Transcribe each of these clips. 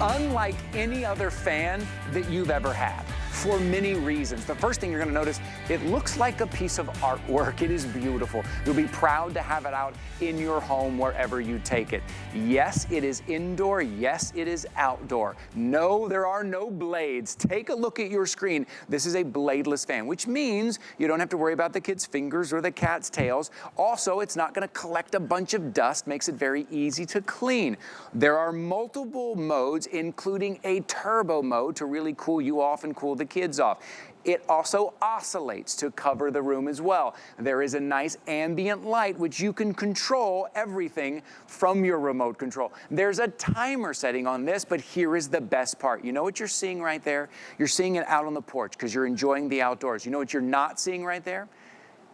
unlike any other fan that you've ever had for many reasons. The first thing you're gonna notice, it looks like a piece of artwork. It is beautiful. You'll be proud to have it out in your home wherever you take it. Yes, it is indoor. Yes, it is outdoor. No, there are no blades. Take a look at your screen. This is a bladeless fan, which means you don't have to worry about the kids' fingers or the cat's tails. Also, it's not gonna collect a bunch of dust, makes it very easy to clean. There are multiple modes, including a turbo mode to really cool you off and cool the kids off. It also oscillates to cover the room as well. There is a nice ambient light which you can control everything from your remote control. There's a timer setting on this, but here is the best part. You know what you're seeing right there? You're seeing it out on the porch because you're enjoying the outdoors. You know what you're not seeing right there?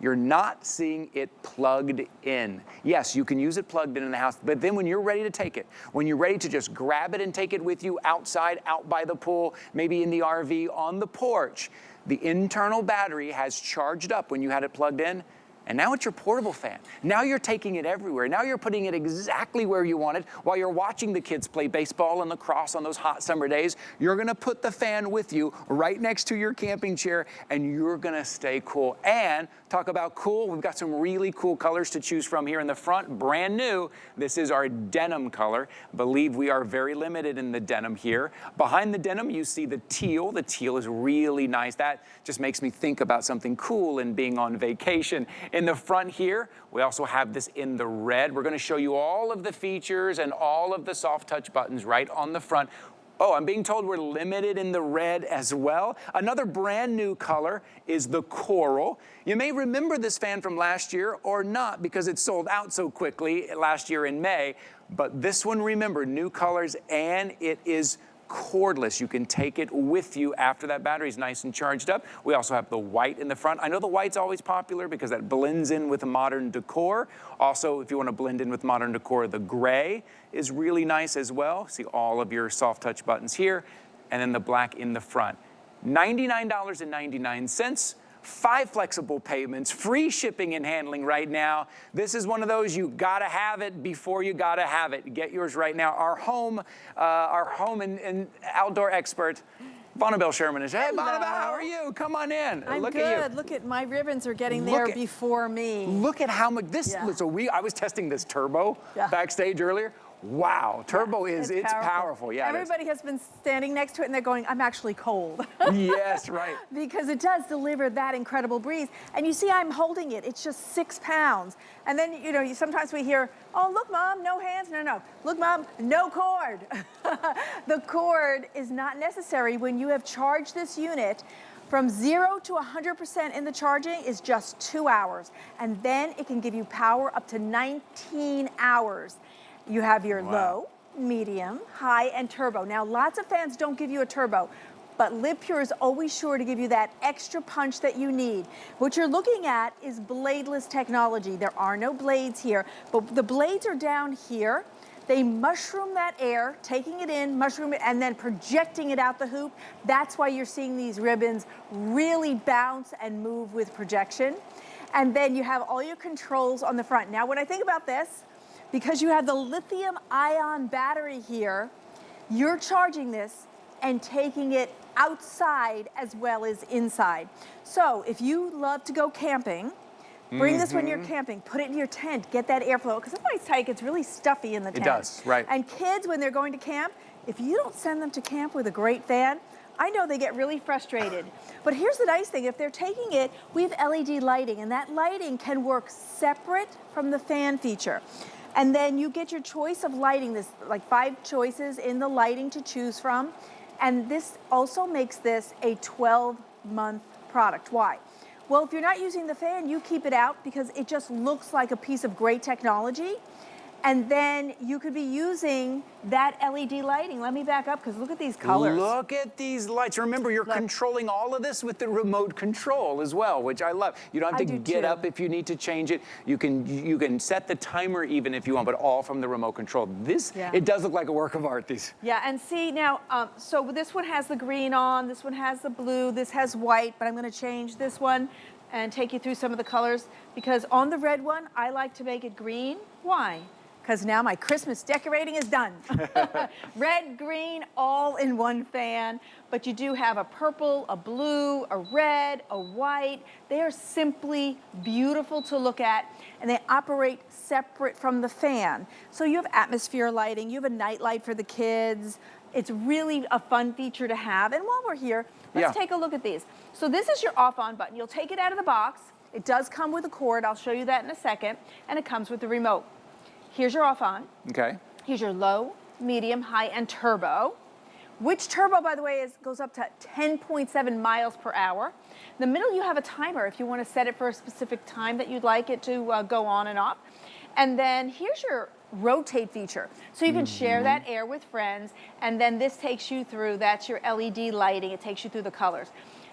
You're not seeing it plugged in. Yes, you can use it plugged in the house, but then when you're ready to take it, when you're ready to just grab it and take it with you outside, out by the pool, maybe in the RV, on the porch, the internal battery has charged up when you had it plugged in, and now it's your portable fan. Now you're taking it everywhere. Now you're putting it exactly where you want it. While you're watching the kids play baseball and lacrosse on those hot summer days, you're gonna put the fan with you right next to your camping chair, and you're gonna stay cool. And talk about cool, we've got some really cool colors to choose from here in the front, brand new. This is our denim color. Believe we are very limited in the denim here. Behind the denim, you see the teal. The teal is really nice. That just makes me think about something cool and being on vacation. In the front here, we also have this in the red. We're gonna show you all of the features and all of the soft touch buttons right on the front. Oh, I'm being told we're limited in the red as well. Another brand new color is the coral. You may remember this fan from last year or not because it sold out so quickly last year in May, but this one, remember, new colors, and it is cordless. You can take it with you after that battery is nice and charged up. We also have the white in the front. I know the white's always popular because that blends in with modern decor. Also, if you want to blend in with modern decor, the gray is really nice as well. See all of your soft touch buttons here, and then the black in the front. $99.99. 5 flexible payments, free shipping and handling right now. This is one of those you gotta have it before you gotta have it. Get yours right now. Our home and outdoor expert, Vonabelle Sherman is. Hey, Vonabelle, how are you? Come on in. I'm Look good. at you. Look at my ribbons are getting there before me. Look at how much this. Yeah. So I was testing this turbo backstage earlier. Wow, turbo it's powerful. Yeah, everybody has been standing next to it and they're going, I'm actually cold. Yes, right. Because it does deliver that incredible breeze. And you see I'm holding it, it's just 6 pounds. And then, you know, sometimes we hear, oh, look, Mom, no hands. No. Look, Mom, no cord. The cord is not necessary when you have charged this unit. From 0 to 100% in the charging is just 2 hours. And then it can give you power up to 19 hours. You have your low, medium, high, and turbo. Now, lots of fans don't give you a turbo, but LivePure is always sure to give you that extra punch that you need. What you're looking at is bladeless technology. There are no blades here, but the blades are down here. They mushroom that air, taking it in, mushroom it, and then projecting it out the hoop. That's why you're seeing these ribbons really bounce and move with projection. And then you have all your controls on the front. Now, when I think about this, because you have the lithium ion battery here, you're charging this and taking it outside as well as inside. So if you love to go camping, bring this when you're camping, put it in your tent, get that airflow, because sometimes it gets really stuffy in the tent. It does, right. And kids, when they're going to camp, if you don't send them to camp with a great fan, I know they get really frustrated. But here's the nice thing, if they're taking it, we have LED lighting, and that lighting can work separate from the fan feature. And then you get your choice of lighting, this like 5 choices in the lighting to choose from. And this also makes this a 12-month product. Why? Well, if you're not using the fan, you keep it out because it just looks like a piece of great technology. And then you could be using that LED lighting. Let me back up because look at these colors. Look at these lights. Remember, you're controlling all of this with the remote control as well, which I love. You don't have to get up if you need to change it. You can set the timer even if you want, but all from the remote control. This, it does look like a work of art, these. Yeah, and see now, so this one has the green on, this one has the blue, this has white, but I'm gonna change this one and take you through some of the colors because on the red one, I like to make it green. Why? because now my Christmas decorating is done. Red, green, all in one fan. But you do have a purple, a blue, a red, a white. They are simply beautiful to look at, and they operate separate from the fan. So you have atmosphere lighting, you have a night light for the kids. It's really a fun feature to have. And while we're here, let's take a look at these. So this is your off-on button. You'll take it out of the box. It does come with a cord. I'll show you that in a second. And it comes with the remote. Here's your off-on. Okay. Here's your low, medium, high, and turbo. Which turbo, by the way, goes up to 10.7 miles per hour. In the middle, you have a timer if you want to set it for a specific time that you'd like it to go on and off. And then here's your rotate feature. So you can share that air with friends, and then this takes you through, that's your LED lighting. It takes you through the colors.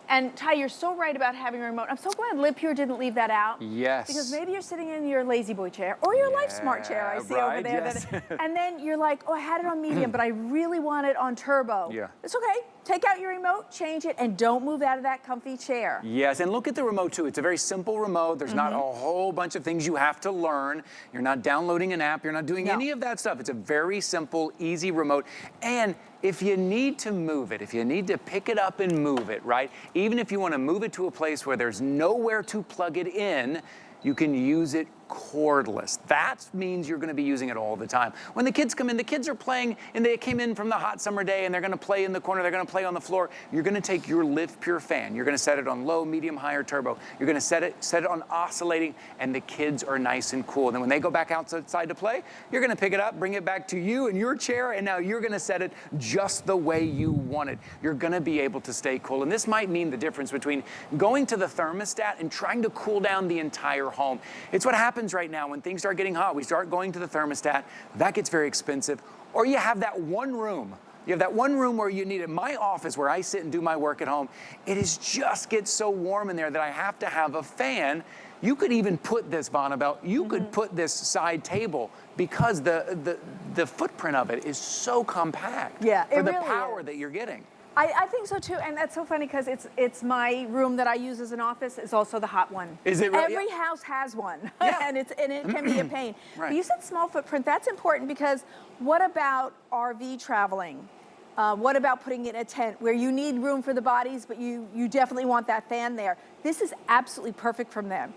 And Ty, you're so right about having a remote. I'm so glad LivePure didn't leave that out. Yes. Because maybe you're sitting in your lazy boy chair or your Life Smart chair I see over there. Yes. And then you're like, oh, I had it on medium, but I really want it on turbo. Yeah. It's okay. Take out your remote, change it, and don't move out of that comfy chair. Yes, and look at the remote too. It's a very simple remote. There's not a whole bunch of things you have to learn. You're not downloading an app. You're not doing any of that stuff. It's a very simple, easy remote. And if you need to move it, if you need to pick it up and move it, right? Even if you want to move it to a place where there's nowhere to plug it in, you can use it cordless. That means you're going to be using it all the time. When the kids come in, the kids are playing, and they came in from the hot summer day, and they're going to play in the corner, they're going to play on the floor. You're going to take your LivePure fan. You're going to set it on low, medium, high, or turbo. You're going to set it on oscillating, and the kids are nice and cool. And then when they go back outside to play, you're going to pick it up, bring it back to you in your chair, and now you're going to set it just the way you want it. You're going to be able to stay cool. And this might mean the difference between going to the thermostat and trying to cool down the entire home. It's what happens right now when things start getting hot. We start going to the thermostat. That gets very expensive. Or you have that one room. You have that one room where you need it. My office where I sit and do my work at home, it is just gets so warm in there that I have to have a fan. You could even put this, Vonabelle, you could put this side table because the footprint of it is so compact for the really power is. that you're getting. I think so too, and that's so funny because it's my room that I use as an office is also the hot one. Is it really? Every house has one, Yeah. and it can be a pain. Right. But you said small footprint. That's important because what about RV traveling? What about putting in a tent where you need room for the bodies, but you definitely want that fan there? This is absolutely perfect from them.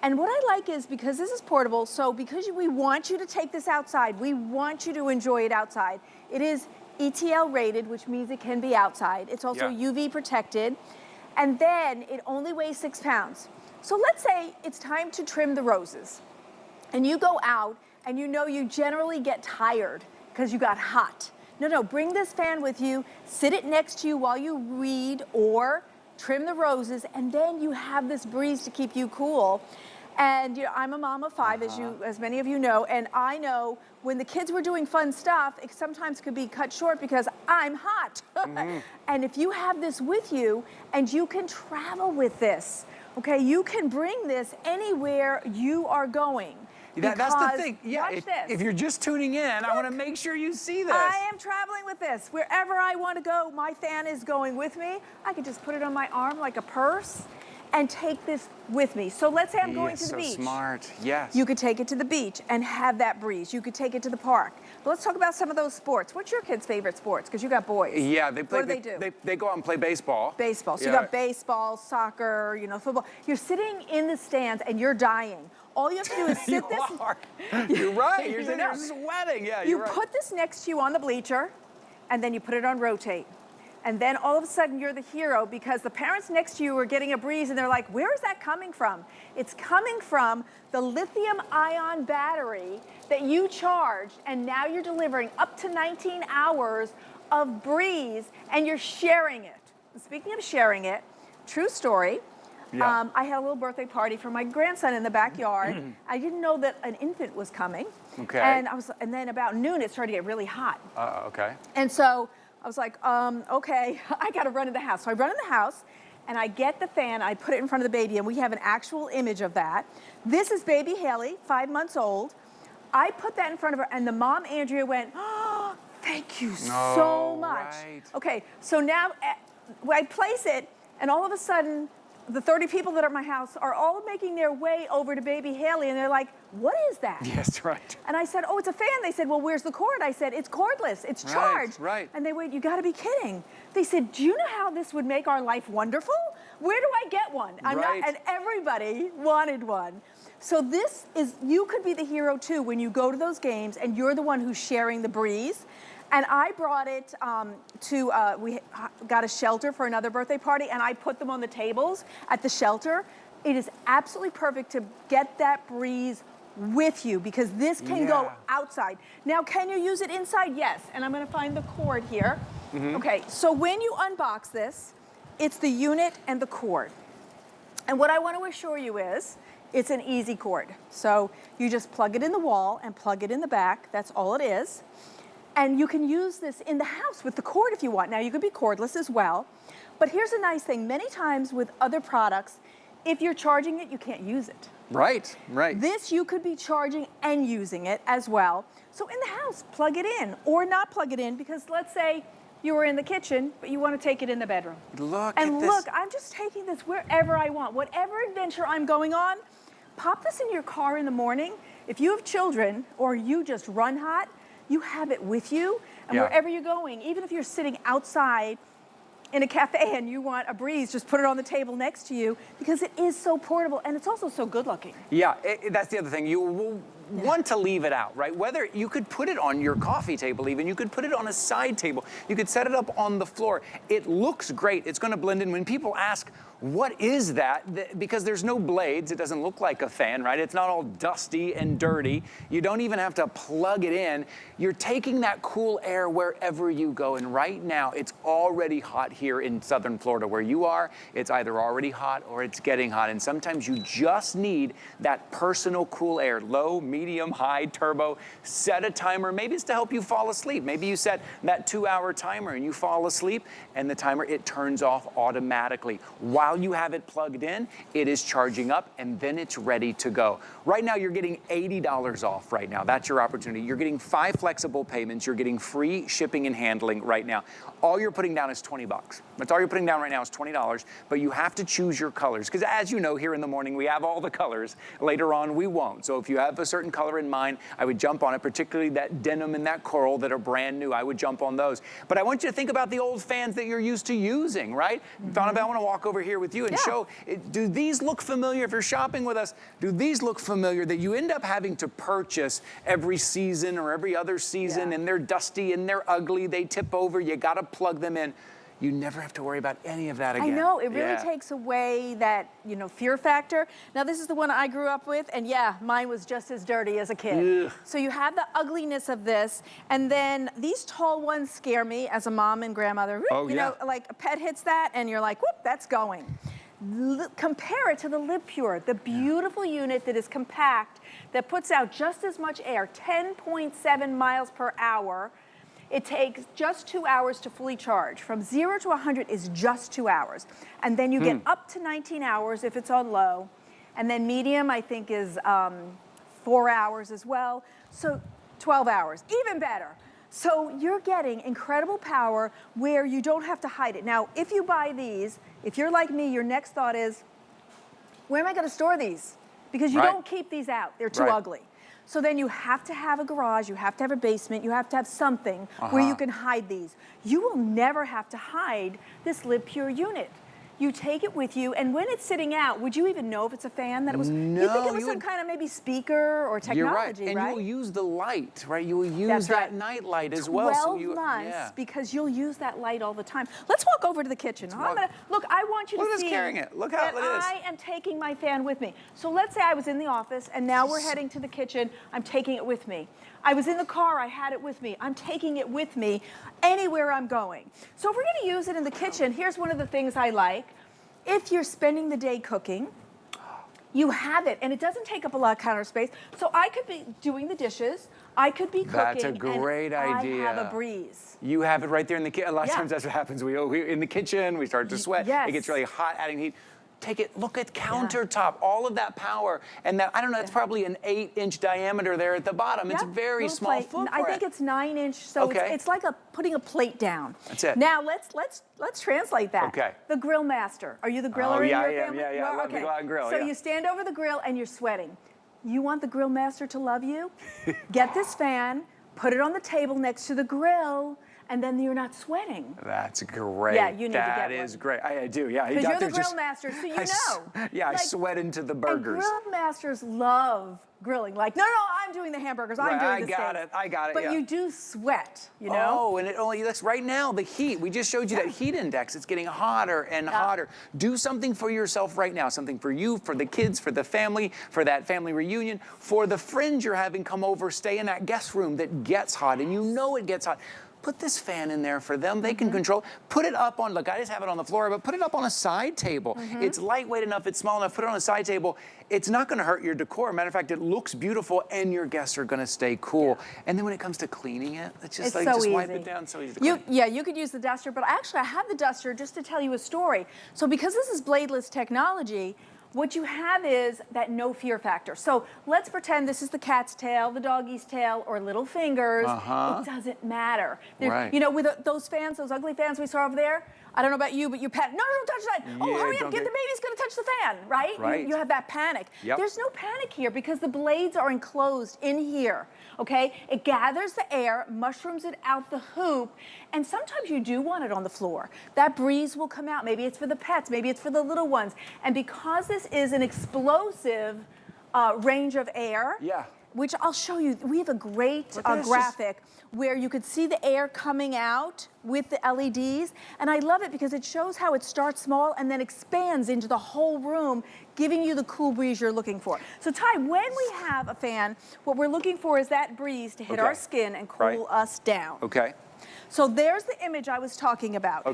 And what I like is because this is portable, so because we want you to take this outside, we want you to enjoy it outside. It is ETL rated, which means it can be outside. It's also UV protected. And then it only weighs 6 pounds. So let's say it's time to trim the roses. And you go out and you know you generally get tired because you got hot. No, bring this fan with you, sit it next to you while you read or trim the roses, and then you have this breeze to keep you cool. And I'm a mom of 5, as many of you know, and I know when the kids were doing fun stuff, it sometimes could be cut short because I'm hot. And if you have this with you, and you can travel with this, okay, you can bring this anywhere you are going. That's the thing. Yeah, watch this. If you're just tuning in, I want to make sure you see this. I am traveling with this. Wherever I want to go, my fan is going with me. I can just put it on my arm like a purse and take this with me. So let's say I'm going to the beach. So smart, yes. You could take it to the beach and have that breeze. You could take it to the park. But let's talk about some of those sports. What's your kids' favorite sports? Because you got boys. Yeah, they play. What do they do? They go out and play baseball. Baseball. So you got baseball, soccer, football. You're sitting in the stands and you're dying. All you have to do is sit this. You're right. You're sitting there sweating. Yeah, you're right. You put this next to you on the bleacher, and then you put it on rotate. And then all of a sudden you're the hero because the parents next to you are getting a breeze and they're like, where is that coming from? It's coming from the lithium ion battery that you charged, and now you're delivering up to 19 hours of breeze and you're sharing it. And speaking of sharing it, true story, I had a little birthday party for my grandson in the backyard. I didn't know that an infant was coming. Okay. And then about noon it started to get really hot. Okay. And so I was like, okay, I got to run in the house. So I run in the house, and I get the fan, I put it in front of the baby, and we have an actual image of that. This is baby Haley, 5 months old. I put that in front of her, and the mom, Andrea, went, oh, thank you so much. Right. Okay, so now I place it, and all of a sudden, the 30 people that are at my house are all making their way over to baby Haley, and they're like, what is that? Yes, right. And I said, oh, it's a fan. They said, well, where's the cord? I said, it's cordless, it's charged. Right. And they went, you gotta be kidding. They said, do you know how this would make our life wonderful? Where do I get one? And everybody wanted one. So this is, you could be the hero too when you go to those games and you're the one who's sharing the breeze. And I brought it we got a shelter for another birthday party, and I put them on the tables at the shelter. It is absolutely perfect to get that breeze with you because this can go outside. Now, can you use it inside? Yes, and I'm gonna find the cord here. Okay, so when you unbox this, it's the unit and the cord. And what I want to assure you is, it's an easy cord. So you just plug it in the wall and plug it in the back, that's all it is. And you can use this in the house with the cord if you want. Now, you could be cordless as well. But here's a nice thing. Many times with other products, if you're charging it, you can't use it. Right. This, you could be charging and using it as well. So in the house, plug it in or not plug it in because let's say you were in the kitchen, but you want to take it in the bedroom. Look at this. Look, I'm just taking this wherever I want. Whatever adventure I'm going on, pop this in your car in the morning. If you have children or you just run hot, you have it with you, and wherever you're going, even if you're sitting outside in a cafe and you want a breeze, just put it on the table next to you because it is so portable and it's also so good looking. Yeah, that's the other thing. You will want to leave it out, right? Whether you could put it on your coffee table even, you could put it on a side table, you could set it up on the floor. It looks great. It's going to blend in. When people ask, what is that? Because there's no blades. It doesn't look like a fan, right? It's not all dusty and dirty. You don't even have to plug it in. You're taking that cool air wherever you go. And right now, it's already hot here in southern Florida where you are. It's either already hot or it's getting hot. And sometimes you just need that personal cool air, low, medium, high, turbo. Set a timer. Maybe it's to help you fall asleep. Maybe you set that 2-hour timer and you fall asleep and the timer, it turns off automatically. While you have it plugged in, it is charging up and then it's ready to go. Right now, you're getting $80 off right now. That's your opportunity. You're getting 5 flexible payments. You're getting free shipping and handling right now. All you're putting down is $20. That's all you're putting down right now is $20, but you have to choose your colors. Because as you know, here in the morning, we have all the colors. Later on, we won't. So if you have a certain color in mind, I would jump on it, particularly that denim and that coral that are brand new. I would jump on those. But I want you to think about the old fans that you're used to using, right? Donovan, I want to walk over here with you and show, do these look familiar? If you're shopping with us, do these look familiar that you end up having to purchase every season or every other season and they're dusty and they're ugly, they tip over, you got to plug them in. You never have to worry about any of that again. I know, it really takes away that, fear factor. Now, this is the one I grew up with, and mine was just as dirty as a kid. Ugh. So you have the ugliness of this, and then these tall ones scare me as a mom and grandmother. You know, like a pet hits that, and you're like, whoop, that's going. Compare it to the LivePure, the beautiful unit that is compact, that puts out just as much air, 10.7 miles per hour. It takes just 2 hours to fully charge. From 0 to 100 is just 2 hours. And then you get up to 19 hours if it's on low. And then medium, I think, is 4 hours as well. So 12 hours, even better. So you're getting incredible power where you don't have to hide it. Now, if you buy these, if you're like me, your next thought is, where am I going to store these? Because you don't keep these out. They're too ugly. So then you have to have a garage, you have to have a basement, you have to have something where you can hide these. You will never have to hide this LivePure unit. You take it with you, and when it's sitting out, would you even know if it's a fan that it was? No, you think it was some kind of maybe speaker or technology, and you will use the light, right? You will use that night light as well. 12 months, because you'll use that light all the time. Let's walk over to the kitchen. Look, I want you to see. Look at us carrying it. Look how it is. I am taking my fan with me. So let's say I was in the office, and now we're heading to the kitchen. I'm taking it with me. I was in the car, I had it with me. I'm taking it with me anywhere I'm going. So if we're going to use it in the kitchen, here's one of the things I like. If you're spending the day cooking, you have it, and it doesn't take up a lot of counter space. So I could be doing the dishes, I could be cooking, that's a great idea. I have a breeze. You have it right there in the kitchen. A lot of times that's what happens. We in the kitchen, we start to sweat. It gets really hot, adding heat. take it, look at countertop, all of that power. And that, I don't know, it's probably an 8-inch diameter there at the bottom. It's a very small footprint. I think it's 9-inch, so it's like putting a plate down. That's it. Now let's translate that. Okay. The grill master. Are you the griller in your family? Yeah, I love to go out and grill. So you stand over the grill and you're sweating. You want the grill master to love you? Get this fan, put it on the table next to the grill, and then you're not sweating. That's great. Yeah, you need to get one. That is great. I do, yeah. Because you're the grill master, so you know. Yeah, I sweat into the burgers. And grill masters love grilling. Like, no, I'm doing the hamburgers. I'm doing the steaks. I got it, But you do sweat, you know? Oh, and it only looks right now, the heat. We just showed you that heat index. It's getting hotter and hotter. Do something for yourself right now. Something for you, for the kids, for the family, for that family reunion, for the friends you're having come over, stay in that guest room that gets hot, and you know it gets hot. Put this fan in there for them. They can control. Put it up on, look, I just have it on the floor, but put it up on a side table. It's lightweight enough, it's small enough, put it on a side table. It's not gonna hurt your decor. Matter of fact, it looks beautiful and your guests are gonna stay cool. And then when it comes to cleaning it, it's just like, just wipe it down, so easy to clean. You could use the duster, but actually I have the duster just to tell you a story. So because this is bladeless technology, what you have is that no fear factor. So let's pretend this is the cat's tail, the doggy's tail, or little fingers. It doesn't matter. You know, with those fans, those ugly fans we saw over there, I don't know about you, but you panic. No, don't touch that. Oh, hurry up, the baby's gonna touch the fan, right? You have that panic. There's no panic here because the blades are enclosed in here, okay? It gathers the air, mushrooms it out the hoop, and sometimes you do want it on the floor. That breeze will come out. Maybe it's for the pets, maybe it's for the little ones. And because this is an explosive range of air, which I'll show you. We have a great graphic where you could see the air coming out with the LEDs. And I love it because it shows how it starts small and then expands into the whole room, giving you the cool breeze you're looking for. So Ty, when we have a fan, what we're looking for is that breeze to hit our skin and cool us down. So there's the image I was talking about.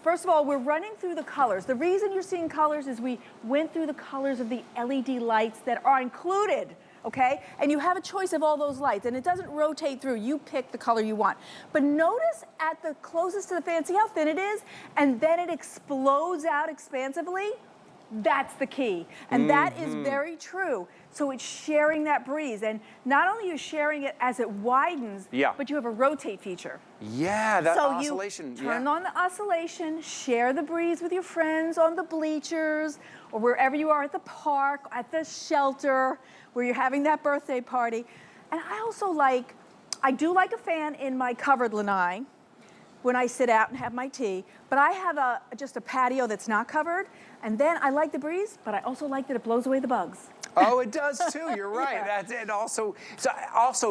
First of all, we're running through the colors. The reason you're seeing colors is we went through the colors of the LED lights that are included. Okay? And you have a choice of all those lights, and it doesn't rotate through. You pick the color you want. But notice at the closest to the fan, see how thin it is? And then it explodes out expansively? That's the key. And that is very true. So it's sharing that breeze. And not only are you sharing it as it widens, but you have a rotate feature. That oscillation. So you turn on the oscillation, share the breeze with your friends on the bleachers, or wherever you are at the park, at the shelter, where you're having that birthday party. And I do like a fan in my covered lanai when I sit out and have my tea, but I have just a patio that's not covered, and then I like the breeze, but I also like that it blows away the bugs. Oh, it does too. You're right. That's it. Also,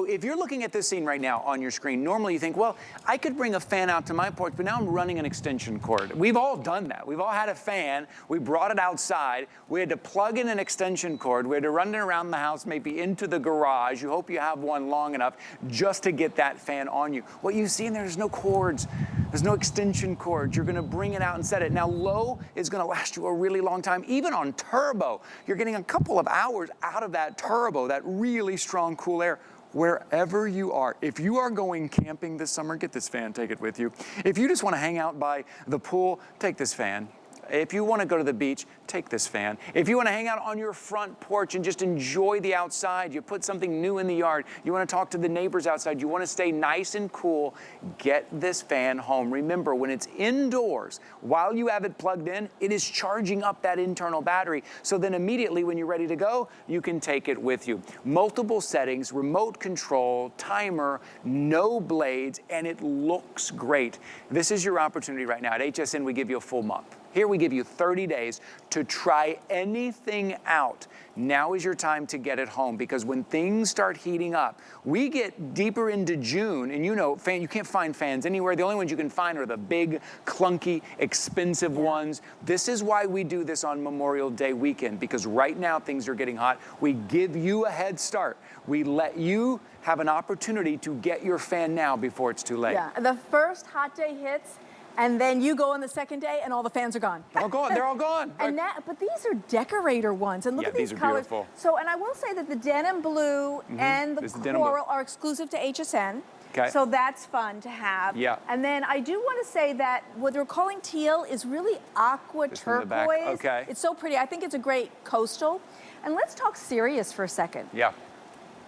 if you're looking at this scene right now on your screen, normally you think, well, I could bring a fan out to my porch, but now I'm running an extension cord. We've all done that. We've all had a fan. We brought it outside. We had to plug in an extension cord. We had to run it around the house, maybe into the garage. You hope you have one long enough just to get that fan on you. What you see in there's no cords. There's no extension cords. You're going to bring it out and set it. Now, low is going to last you a really long time. Even on turbo, you're getting a couple of hours out of that turbo, that really strong, cool air, wherever you are. If you are going camping this summer, get this fan, take it with you. If you just want to hang out by the pool, take this fan. If you want to go to the beach, take this fan. If you want to hang out on your front porch and just enjoy the outside, you put something new in the yard, you want to talk to the neighbors outside, you want to stay nice and cool, get this fan home. Remember, when it's indoors, while you have it plugged in, it is charging up that internal battery. So then immediately when you're ready to go, you can take it with you. Multiple settings, remote control, timer, no blades, and it looks great. This is your opportunity right now. At HSN, we give you a full month. Here we give you 30 days to try anything out. Now is your time to get it home, because when things start heating up, we get deeper into June, and you know, you can't find fans anywhere. The only ones you can find are the big, clunky, expensive ones. This is why we do this on Memorial Day weekend, because right now things are getting hot. We give you a head start. We let you have an opportunity to get your fan now before it's too late. Yeah, the first hot day hits, and then you go on the second day, and all the fans are gone. They're all gone. They're all gone. But these are decorator ones, and look at these colors. Beautiful. So, and I will say that the denim blue and the coral are exclusive to HSN. Okay. So that's fun to have. Yeah. And then I do want to say that what they're calling teal is really aqua Just in the back. turquoise. Okay. It's so pretty. I think it's a great coastal. And let's talk serious for a second. Yeah.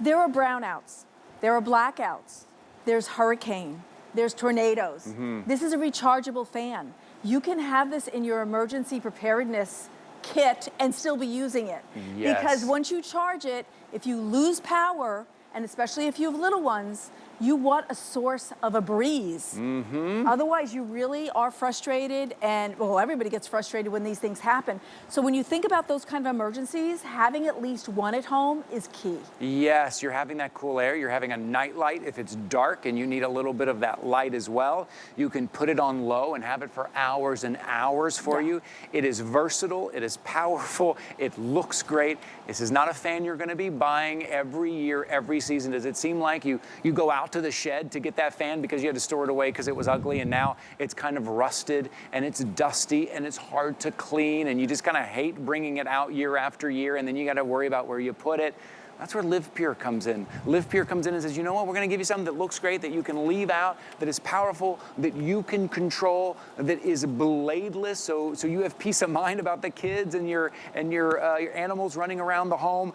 There are brownouts. There are blackouts. There's hurricane. There's tornadoes. This is a rechargeable fan. You can have this in your emergency preparedness kit and still be using it. Yes. Because once you charge it, if you lose power, and especially if you have little ones, you want a source of a breeze. Otherwise, you really are frustrated, and well, everybody gets frustrated when these things happen. So when you think about those kind of emergencies, having at least one at home is key. Yes, you're having that cool air. You're having a night light. If it's dark and you need a little bit of that light as well, you can put it on low and have it for hours and hours for you. It is versatile. It is powerful. It looks great. This is not a fan you're going to be buying every year, every season. Does it seem like you go out to the shed to get that fan because you had to store it away because it was ugly, and now it's kind of rusted and it's dusty and it's hard to clean, and you just kind of hate bringing it out year after year, and then you got to worry about where you put it? That's where LivePure comes in. LivePure comes in and says, you know what, we're going to give you something that looks great, that you can leave out, that is powerful, that you can control, that is bladeless, so you have peace of mind about the kids and your animals running around the home.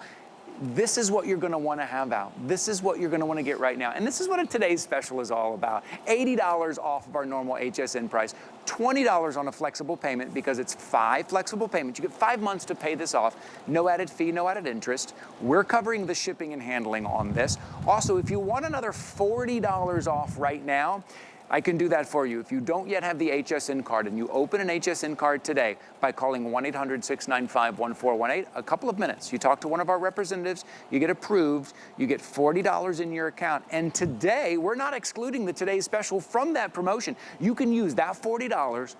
This is what you're going to want to have out. This is what you're going to want to get right now. And this is what today's special is all about. $80 off of our normal HSN price. $20 on a flexible payment, because it's 5 flexible payments. You get 5 months to pay this off. No added fee, no added interest. We're covering the shipping and handling on this. Also, if you want another $40 off right now, I can do that for you. If you don't yet have the HSN card and you open an HSN card today by calling 1-800-695-1418, a couple of minutes, you talk to one of our representatives, you get approved, you get $40 in your account. And today, we're not excluding the Today's Special from that promotion. You can use that $40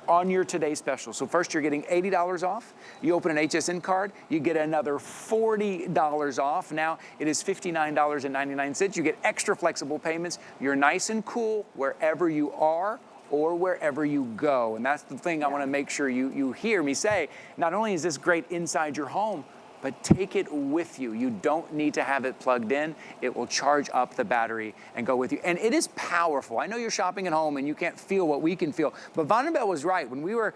on your Today's Special. So first, you're getting $80 off. You open an HSN card, you get another $40 off. Now it is $59.99. You get extra flexible payments. You're nice and cool wherever you are or wherever you go. And that's the thing I want to make sure you hear me say. Not only is this great inside your home, but take it with you. You don't need to have it plugged in. It will charge up the battery and go with you. And it is powerful. I know you're shopping at home and you can't feel what we can feel, but Vonabelle was right. When we were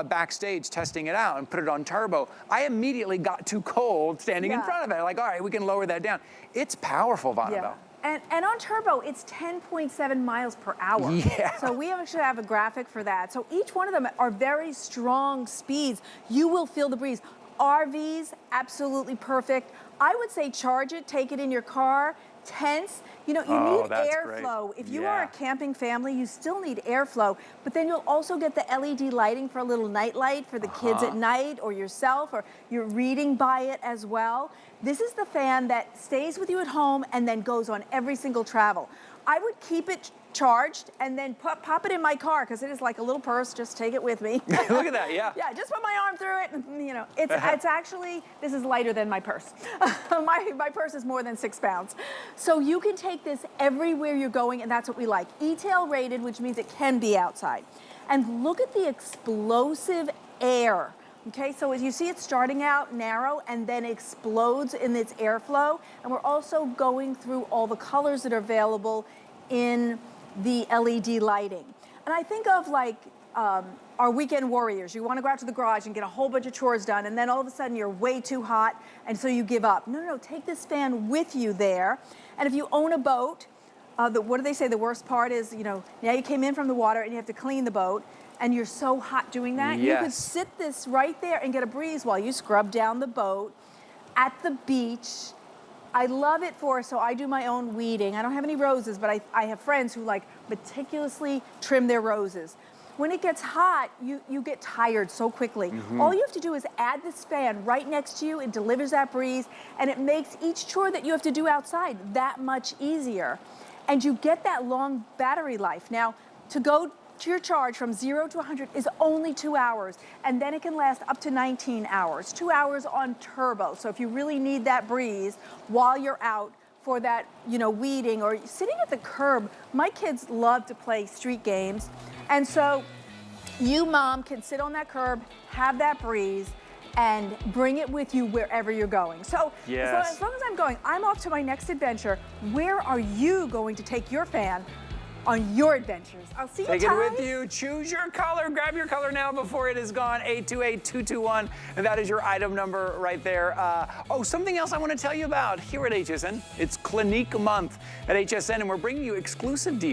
backstage testing it out and put it on turbo, I immediately got too cold standing in front of it. Like, all right, we can lower that down. It's powerful, Vonabelle. And on turbo, it's 10.7 miles per hour. Yeah. So we actually have a graphic for that. So each one of them are very strong speeds. You will feel the breeze. RVs, absolutely perfect. I would say charge it, take it in your car. Tents, you know, you need airflow. If you are a camping family, you still need airflow, but then you'll also get the LED lighting for a little night light for the kids at night, or yourself, or you're reading by it as well. This is the fan that stays with you at home and then goes on every single travel. I would keep it charged and then pop it in my car, because it is like a little purse. Just take it with me. Look at that, yeah. Yeah, just put my arm through it. You know, it's actually, this is lighter than my purse. my purse is more than 6 pounds. So you can take this everywhere you're going, and that's what we like. E-tail rated, which means it can be outside. And look at the explosive air. Okay, so as you see, it's starting out narrow and then explodes in its airflow. And we're also going through all the colors that are available in the LED lighting. And I think of like our weekend warriors. You want to go out to the garage and get a whole bunch of chores done, and then all of a sudden you're way too hot, and so you give up. No, take this fan with you there. And if you own a boat, what do they say the worst part is, you know, now you came in from the water and you have to clean the boat, and you're so hot doing that. You could sit this right there and get a breeze while you scrub down the boat at the beach. I love it so I do my own weeding. I don't have any roses, but I have friends who like meticulously trim their roses. When it gets hot, you get tired so quickly. All you have to do is add this fan right next to you. It delivers that breeze, and it makes each chore that you have to do outside that much easier. And you get that long battery life. Now, to go to your charge from 0 to 100 is only 2 hours, and then it can last up to 19 hours. 2 hours on turbo. So if you really need that breeze while you're out for that, you know, weeding or sitting at the curb. My kids love to play street games, and so you, mom, can sit on that curb, have that breeze. and bring it with you wherever you're going. So Yes. as long as I'm going, I'm off to my next adventure. Where are you going to take your fan on your adventures? I'll see you, Take it Ty. with you. Choose your color. Grab your color now before it is gone. 828-221. And that is your item number right there. Oh, something else I want to tell you about here at HSN. It's Clinique Month at HSN, and we're bringing you exclusive deals.